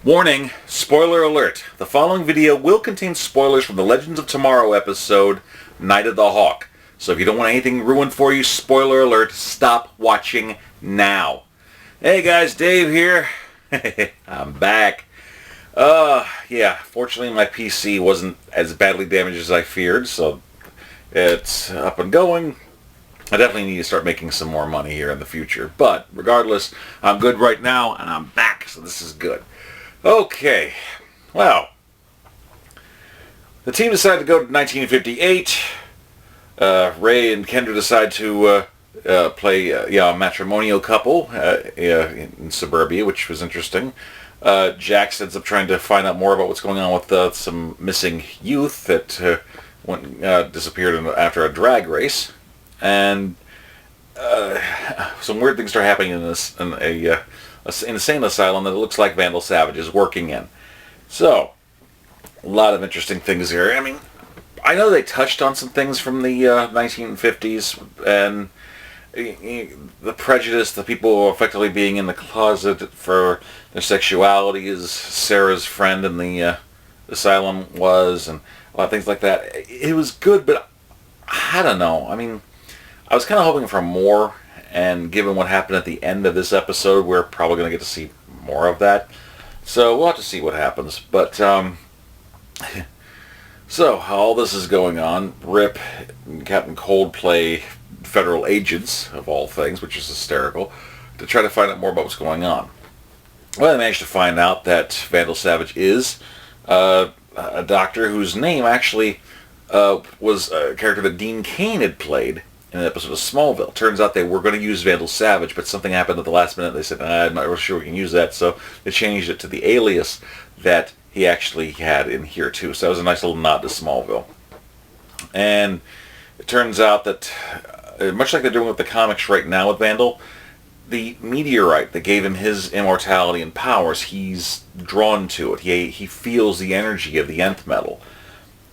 Warning, spoiler alert. The following video will contain spoilers from the Legends of Tomorrow episode, Night of the Hawk. So if you don't want anything ruined for you, spoiler alert, stop watching now. Hey guys, Dave here. I'm back. Yeah, fortunately my PC wasn't as badly damaged as I feared, so it's up and going. I definitely need to start making some more money here in the future. But regardless, I'm good right now, and I'm back, so this is good. Okay, well, the team decided to go to 1958. Ray and Kendra decide to play a matrimonial couple in suburbia, which was interesting. Jax ends up trying to find out more about what's going on with some missing youth that disappeared after a drag race. And some weird things start happening in an insane asylum that it looks like Vandal Savage is working in. So, a lot of interesting things here. I mean, I know they touched on some things from the 1950s, and the prejudice, the people effectively being in the closet for their sexuality, as Sarah's friend in the asylum was, and a lot of things like that. It was good, but I don't know. I mean, I was kind of hoping for more, and given what happened at the end of this episode, we're probably going to get to see more of that. So we'll have to see what happens. But, so all this is going on. Rip and Captain Cold play federal agents, of all things, which is hysterical, to try to find out more about what's going on. Well, they managed to find out that Vandal Savage is a doctor whose name actually was a character that Dean Cain had played in an episode of Smallville. Turns out they were going to use Vandal Savage, but something happened at the last minute. They said, I'm not really sure we can use that, so they changed it to the alias that he actually had in here too. So that was a nice little nod to Smallville. And it turns out that, much like they're doing with the comics right now with Vandal, the meteorite that gave him his immortality and powers, he's drawn to it. He feels the energy of the nth metal.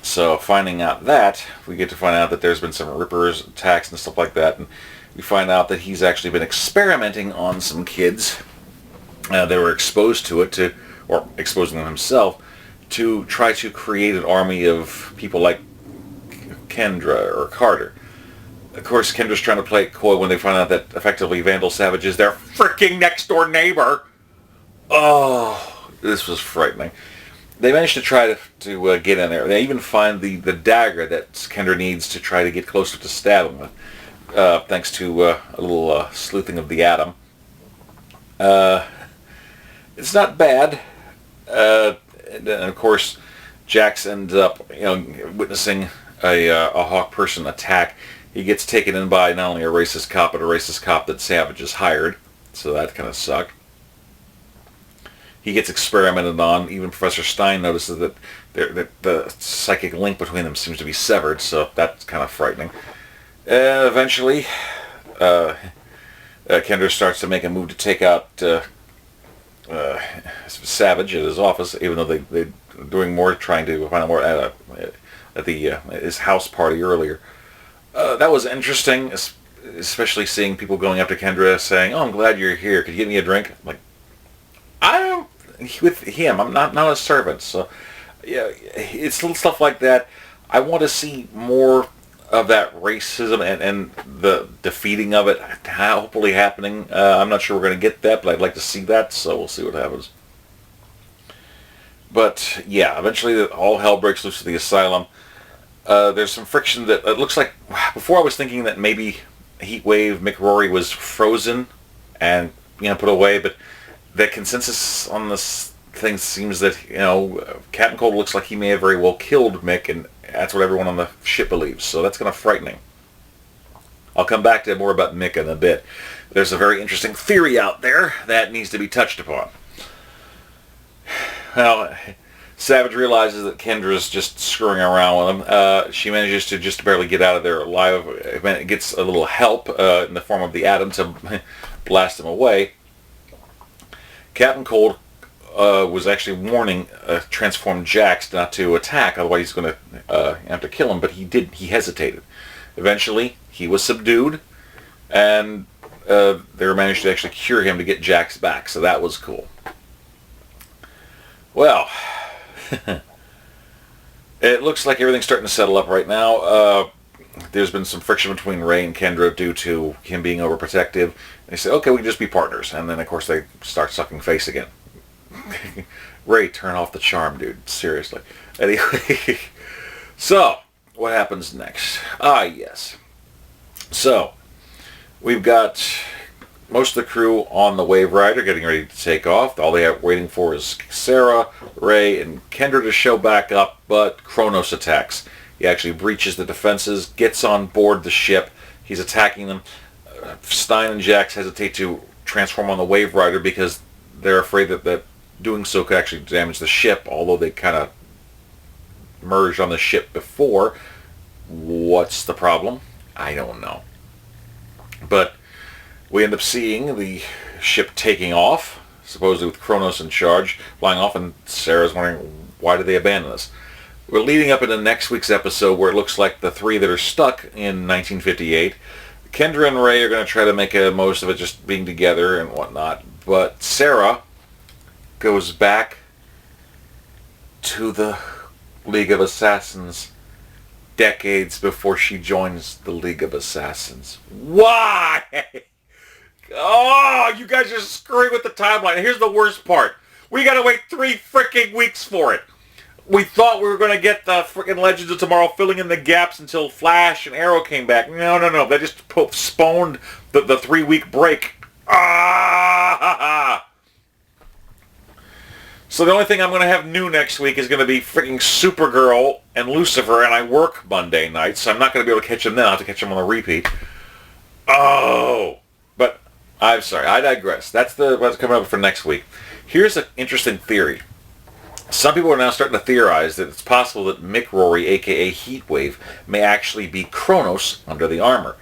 So finding out that, we get to find out that there's been some Rippers attacks and stuff like that, and we find out that he's actually been experimenting on some kids that were exposed to it, or exposing them himself, to try to create an army of people like Kendra or Carter. Of course, Kendra's trying to play it coy when they find out that effectively Vandal Savage is their freaking next door neighbor. Oh, this was frightening. They managed to try to get in there. They even find the dagger that Kendra needs to try to get closer to stab him with, thanks to a little sleuthing of the atom. It's not bad. And of course, Jax ends up witnessing a Hawk person attack. He gets taken in by not only a racist cop, but a racist cop that Savage has hired. So that kind of sucked. He gets experimented on. Even Professor Stein notices that the psychic link between them seems to be severed, so that's kind of frightening. Eventually, Kendra starts to make a move to take out Savage at his office, even though they're doing more, trying to find out more at his house party earlier. That was interesting, especially seeing people going up to Kendra saying, "Oh, I'm glad you're here. Could you get me a drink?" I'm like, I'm with him. I'm not a servant. So, yeah, it's little stuff like that. I want to see more of that racism and the defeating of it hopefully happening. I'm not sure we're going to get that, but I'd like to see that, so we'll see what happens. But, yeah, eventually all hell breaks loose at the asylum. There's some friction that it looks like, before I was thinking that maybe Heatwave McRory was frozen and put away, but the consensus on this thing seems that Captain Cold looks like he may have very well killed Mick, and that's what everyone on the ship believes. So that's kind of frightening. I'll come back to more about Mick in a bit. There's a very interesting theory out there that needs to be touched upon. Well, Savage realizes that Kendra's just screwing around with him. She manages to just barely get out of there alive. It gets a little help in the form of the atom to blast him away. Captain Cold was actually warning transformed Jax not to attack, otherwise he's going to have to kill him, but he did. He hesitated. Eventually, he was subdued, and they managed to actually cure him to get Jax back, so that was cool. Well, it looks like everything's starting to settle up right now. There's been some friction between Ray and Kendra due to him being overprotective. They say, okay, we can just be partners. And then, of course, they start sucking face again. Ray, turn off the charm, dude. Seriously. Anyway, so, what happens next? Yes. So, we've got most of the crew on the Wave Rider getting ready to take off. All they have waiting for is Sarah, Ray, and Kendra to show back up, but Chronos attacks. He actually breaches the defenses, gets on board the ship. He's attacking them. Stein and Jax hesitate to transform on the Wave Rider because they're afraid that doing so could actually damage the ship, although they kind of merged on the ship before. What's the problem? I don't know. But we end up seeing the ship taking off, supposedly with Chronos in charge, flying off, and Sarah's wondering, why did they abandon us? We're leading up into next week's episode where it looks like the three that are stuck in 1958. Kendra and Ray are going to try to make a most of it just being together and whatnot, but Sarah goes back to the League of Assassins decades before she joins the League of Assassins. Why? Oh, you guys are screwing with the timeline. Here's the worst part. We gotta wait 3 freaking weeks for it. We thought we were going to get the freaking Legends of Tomorrow filling in the gaps until Flash and Arrow came back. No. They just postponed the 3-week break. So the only thing I'm going to have new next week is going to be freaking Supergirl and Lucifer, and I work Monday nights, so I'm not going to be able to catch them then. I'll have to catch them on a repeat. Oh! But, I'm sorry, I digress. That's what's coming up for next week. Here's an interesting theory. Some people are now starting to theorize that it's possible that Mick Rory, a.k.a. Heatwave, may actually be Chronos under the armor.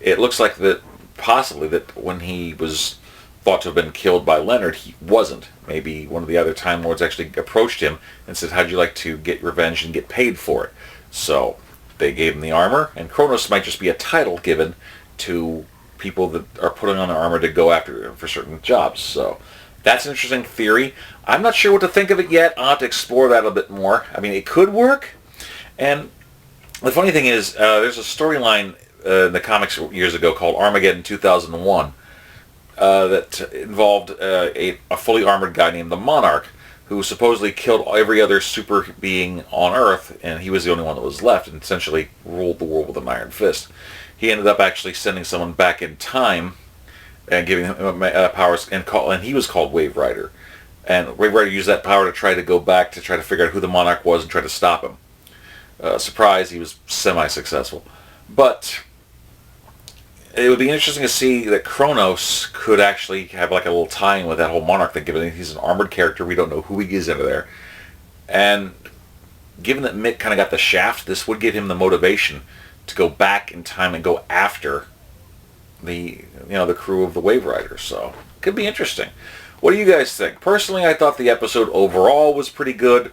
It looks like that possibly that when he was thought to have been killed by Leonard, he wasn't. Maybe one of the other Time Lords actually approached him and said, how'd you like to get revenge and get paid for it? So they gave him the armor, and Chronos might just be a title given to people that are putting on the armor to go after for certain jobs. So that's an interesting theory. I'm not sure what to think of it yet. I'll have to explore that a bit more. I mean, it could work. And the funny thing is, there's a storyline in the comics years ago called Armageddon 2001 that involved a fully armored guy named the Monarch, who supposedly killed every other super being on Earth, and he was the only one that was left, and essentially ruled the world with an iron fist. He ended up actually sending someone back in time and giving him powers, and he was called Wave Rider. And Wave Rider used that power to try to go back to try to figure out who the Monarch was and try to stop him. Surprise, he was semi-successful. But it would be interesting to see that Chronos could actually have like a little tie-in with that whole Monarch thing, given that he's an armored character. We don't know who he is into there. And given that Mick kind of got the shaft, this would give him the motivation to go back in time and go after the crew of the Wave Riders. So it could be interesting. What do you guys think? Personally, I thought the episode overall was pretty good.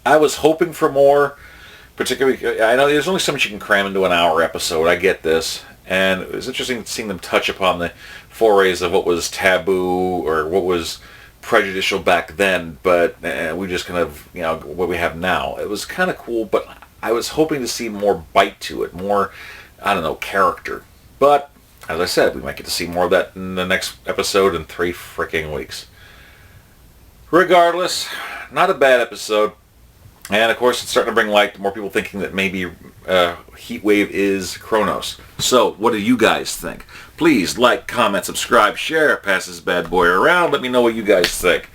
I was hoping for more, particularly, I know there's only so much you can cram into an hour episode. I get this. And it was interesting seeing them touch upon the forays of what was taboo or what was prejudicial back then, but we just kind of, what we have now. It was kind of cool, but I was hoping to see more bite to it, more, character. But as I said, we might get to see more of that in the next episode in 3 freaking weeks. Regardless, not a bad episode. And of course, it's starting to bring light to more people thinking that maybe Heatwave is Chronos. So, what do you guys think? Please like, comment, subscribe, share, pass this bad boy around. Let me know what you guys think.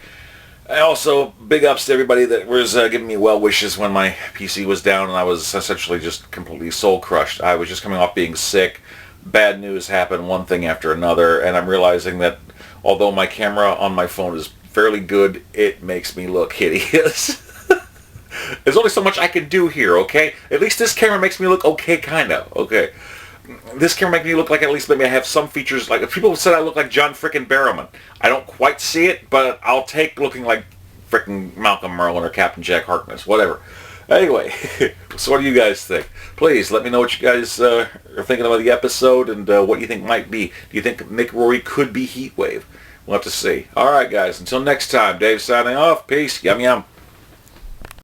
Also, big ups to everybody that was giving me well wishes when my PC was down and I was essentially just completely soul crushed. I was just coming off being sick. Bad news happened, one thing after another, and I'm realizing that although my camera on my phone is fairly good, it makes me look hideous. There's only so much I can do here, okay? At least this camera makes me look okay, kind of, okay? This camera makes me look like at least maybe I have some features, like people said I look like John frickin' Barrowman. I don't quite see it, but I'll take looking like frickin' Malcolm Merlin or Captain Jack Harkness, whatever. Anyway, so what do you guys think? Please let me know what you guys are thinking about the episode and what you think might be. Do you think Mick Rory could be Heatwave? We'll have to see. All right, guys. Until next time, Dave signing off. Peace. Yum, yum.